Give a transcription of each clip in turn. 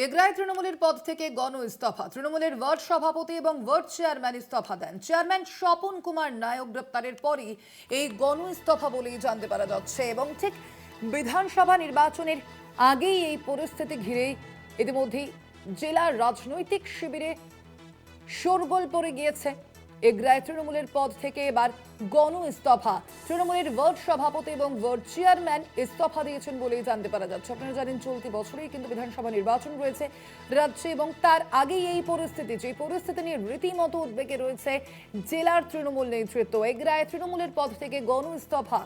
এগরায় তৃণমূলের পদ থেকে গণ ইস্তফা। তৃণমূলের ওয়ার্ড সভাপতি এবং ওয়ার্ড চেয়ারম্যান ইস্তফা দেন। চেয়ারম্যান স্বপন কুমার নায়ক গ্রেপ্তারের পরই এই গণ ইস্তফা বলেই জানতে পারা যাচ্ছে এবং ঠিক বিধানসভা নির্বাচনের আগেই এই পরিস্থিতি ঘিরেই ইতিমধ্যেই জেলার রাজনৈতিক শিবিরে শোরগোল পড়ে গিয়েছে। এগরায় তৃণমূলের পদ থেকে এবার গণ ইস্তফা। তৃণমূলের ওয়ার্ড সভাপতি এবং ওয়ার্ড চেয়ারম্যান ইস্তফা দিয়েছেন বলেই জানতে পারা যাচ্ছে। আপনারা জানেন চলতি বছরেই কিন্তু বিধানসভা নির্বাচন রয়েছে রাজ্যে এবং তার আগেই এই পরিস্থিতি, যে পরিস্থিতি নিয়ে রীতিমতো উদ্বেগে রয়েছে জেলার তৃণমূল নেতৃত্ব। এগরায় তৃণমূলের পদ থেকে গণ ইস্তফা।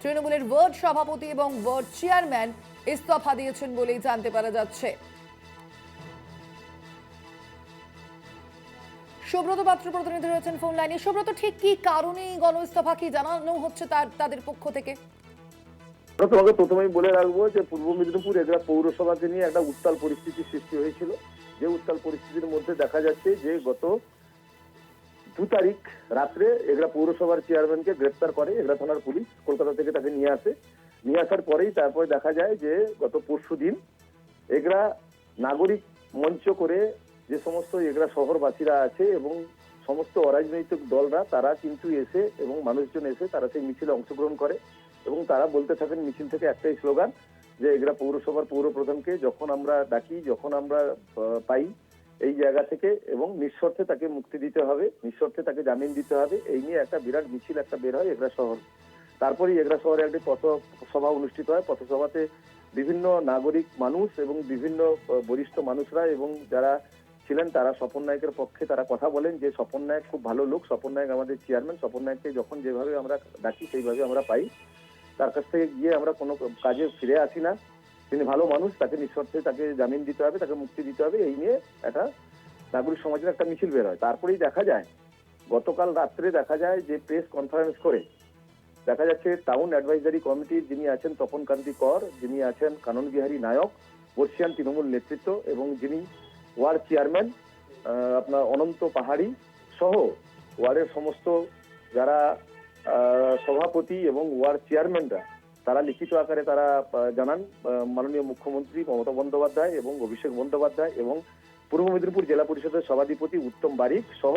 তৃণমূলের ওয়ার্ড সভাপতি এবং ওয়ার্ড চেয়ারম্যান ইস্তফা দিয়েছেন বলেই জানতে পারা যাচ্ছে। সুব্রত পাত্র প্রতিনিধি রয়েছেন ফোন লাইনে। সুব্রত, ঠিক কি কারণে গণ ইস্তফা কি জানানো হচ্ছে তাদের পক্ষ থেকে? তোমাকে প্রথমেই বলে রাখবো যে পূর্ব মেদিনীপুর এগরা পৌরসভাকে নিয়ে একটা উত্তাল পরিস্থিতির সৃষ্টি হয়েছিল। যে উত্তাল পরিস্থিতির মধ্যে দেখা যাচ্ছে যে গত 2 তারিখ রাত্রে এগরা পৌরসভার চেয়ারম্যানকে গ্রেপ্তার করে এগরা থানার পুলিশ। কলকাতা থেকে তাকে নিয়ে আসার পরেই তারপরে দেখা যায় যে গত পরশুদিন এগরা নাগরিক মঞ্চ করে যে সমস্ত এগরা শহরবাসীরা আছে এবং সমস্ত অরাজনৈতিক দলরা তারা কিন্তু এসে এবং মানুষজন এসে তারা সেই মিছিলে অংশগ্রহণ করে এবং তারা বলতে থাকেন মিছিল থেকে একটাই স্লোগান যে এগরা পৌরসভার পৌর প্রধানকে যখন আমরা ডাকি, যখন আমরা পাই এই জায়গা থেকে এবং নিঃশর্তে তাকে মুক্তি দিতে হবে, নিঃশর্তে তাকে জামিন দিতে হবে, এই নিয়ে একটা বিরাট মিছিল একটা বের হয় এগরা শহর। তারপরে এগরা শহরে একটি পথসভা অনুষ্ঠিত হয়। পথসভাতে বিভিন্ন নাগরিক মানুষ এবং বিভিন্ন বরিষ্ঠ মানুষরা এবং যারা ছিলেন তারা স্বপন নায়কের পক্ষে তারা কথা বলেন যে স্বপন নায়ক খুব ভালো লোক, স্বপন নায়ক আমাদের চেয়ারম্যান, স্বপন নায়ককে যখন যেভাবে আমরা ডাকি সেইভাবে আমরা পাই, তার কাছ থেকে গিয়ে আমরা কোনো কাজে ফিরে আসি না, তিনি ভালো মানুষ, তাকে নিঃশর্তে তাকে জামিন দিতে হবে, তাকে মুক্তি দিতে হবে, এই নিয়ে একটা নাগরিক সমাজের একটা মিছিল বের হয়। তারপরেই দেখা যায় গতকাল রাত্রে দেখা যায় যে প্রেস কনফারেন্স করে দেখা যাচ্ছে টাউন অ্যাডভাইজারি কমিটির যিনি আছেন তপন কান্তি কর, যিনি আছেন কানন বিহারী নায়ক, বর্ষিয়ান তৃণমূল নেতৃত্ব এবং যিনি ওয়ার্ড চেয়ারম্যান আপনার অনন্ত পাহাড়ি সহ ওয়ার্ডের সমস্ত যারা সভাপতি এবং ওয়ার্ড চেয়ারম্যানরা তারা লিখিত আকারে তারা জানান মাননীয় মুখ্যমন্ত্রী মমতা বন্দ্যোপাধ্যায় এবং অভিষেক বন্দ্যোপাধ্যায় এবং পূর্ব মেদিনীপুর জেলা পরিষদের সভাধিপতি উত্তম বারিক সহ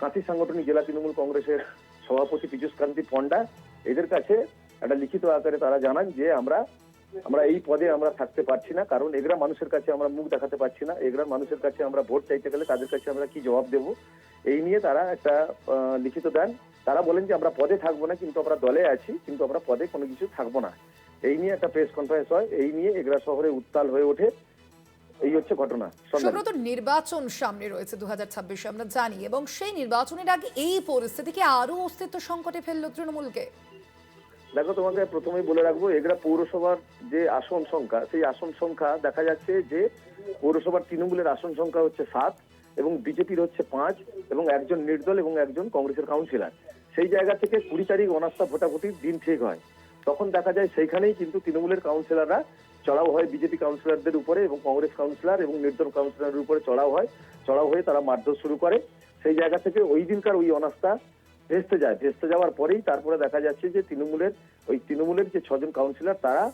কাঁথি সাংগঠনিক জেলা তৃণমূল কংগ্রেসের সভাপতি পীযূষ কান্তি পণ্ডা, এদের কাছে একটা লিখিত আকারে তারা জানান যে আমরা এই পদে আমরা থাকতে পারছি না, কারণ এগরা মানুষের কাছে আমরা মুখ দেখাতে পারছি না, এগরা মানুষের কাছে আমরা ভোট চাইতে গেলে তাদের কাছে আমরা কি জবাব দেব, এই নিয়ে তারা একটা লিখিত দেন। তারা বলেন যে আমরা পদে থাকবো না, কিন্তু আমরা দলে আছি, কিন্তু আমরা পদে কোনো কিছু থাকবো না। এই নিয়ে একটা প্রেস কনফারেন্স হয়, এই নিয়ে এগরা শহরে উত্তাল হয়ে ওঠে। এই হচ্ছে ঘটনা। সুব্রত, নির্বাচন সামনে রয়েছে 2026 আমরা জানি, এবং সেই নির্বাচনের আগে এই পরিস্থিতিকে আরো অস্তিত্ব সংকটে ফেললো তৃণমূলকে। দেখো, তোমাকে প্রথমেই বলে রাখবো এগরা পৌরসভার যে আসন সংখ্যা, সেই আসন সংখ্যা দেখা যাচ্ছে যে পৌরসভার তৃণমূলের আসন সংখ্যা হচ্ছে 7 এবং বিজেপির হচ্ছে 5 এবং একজন নির্দল এবং একজন কংগ্রেসের কাউন্সিলর। সেই জায়গা থেকে 20 তারিখ অনাস্থা ভোটাভুটির দিন ঠিক হয়। তখন দেখা যায় সেইখানেই কিন্তু তৃণমূলের কাউন্সিলররা চড়াও হয় বিজেপি কাউন্সিলরদের উপরে এবং কংগ্রেস কাউন্সিলর এবং নির্দল কাউন্সিলরের উপরে চড়াও হয়ে তারা মারধর শুরু করে। সেই জায়গা থেকে ওই দিনকার ওই অনাস্থা ভেস্তে যাওয়ার পরেই তারপরে দেখা যাচ্ছে যে তৃণমূলের যে 6 জন কাউন্সিলর তারা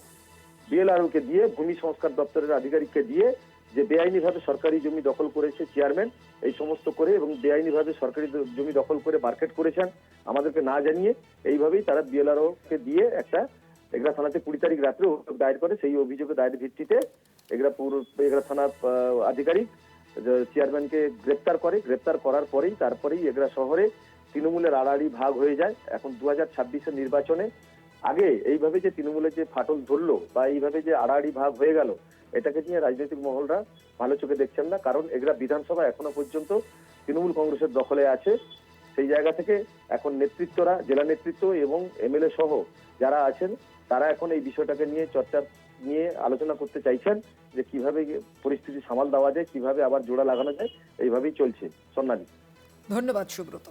বিএলআরও কে দিয়ে, ভূমি সংস্কার দপ্তরের আধিকারিককে দিয়ে যে বেআইনিভাবে সরকারি জমি দখল করেছে চেয়ারম্যান, এই সমস্ত করে এবং বেআইনিভাবে সরকারি জমি দখল করে মার্কেট করেছেন আমাদেরকে না জানিয়ে, এইভাবেই তারা বিএলআরও কে দিয়ে একটা এগরা থানাতে 20 তারিখ রাত্রে অভিযোগ দায়ের করে। সেই অভিযোগের দায়ের ভিত্তিতে এগরা থানার আধিকারিক চেয়ারম্যানকে গ্রেপ্তার করার পরেই তারপরেই এগরা শহরে তৃণমূলের আড়াআড়ি ভাগ হয়ে যায়। এখন 2026-এর নির্বাচনে আগে এইভাবে যে তৃণমূলের যে ফাটল ধরলো বা এইভাবে যে আড়াআড়ি ভাগ হয়ে গেল, এটাকে নিয়ে রাজনৈতিক মহলরা ভালো চোখে দেখছেন না, কারণ এগরা বিধানসভা এখনো পর্যন্ত তৃণমূল কংগ্রেসের দখলে আছে। সেই জায়গা থেকে এখন নেতৃত্বরা, জেলা নেতৃত্ব এবং এমএলএ সহ যারা আছেন তারা এখন এই বিষয়টাকে নিয়ে আলোচনা করতে চাইছেন যে কিভাবে পরিস্থিতি সামাল দেওয়া যায়, কিভাবে আবার জোড়া লাগানো যায়, এইভাবেই চলছে। সন্ন্যালী, ধন্যবাদ সুব্রত।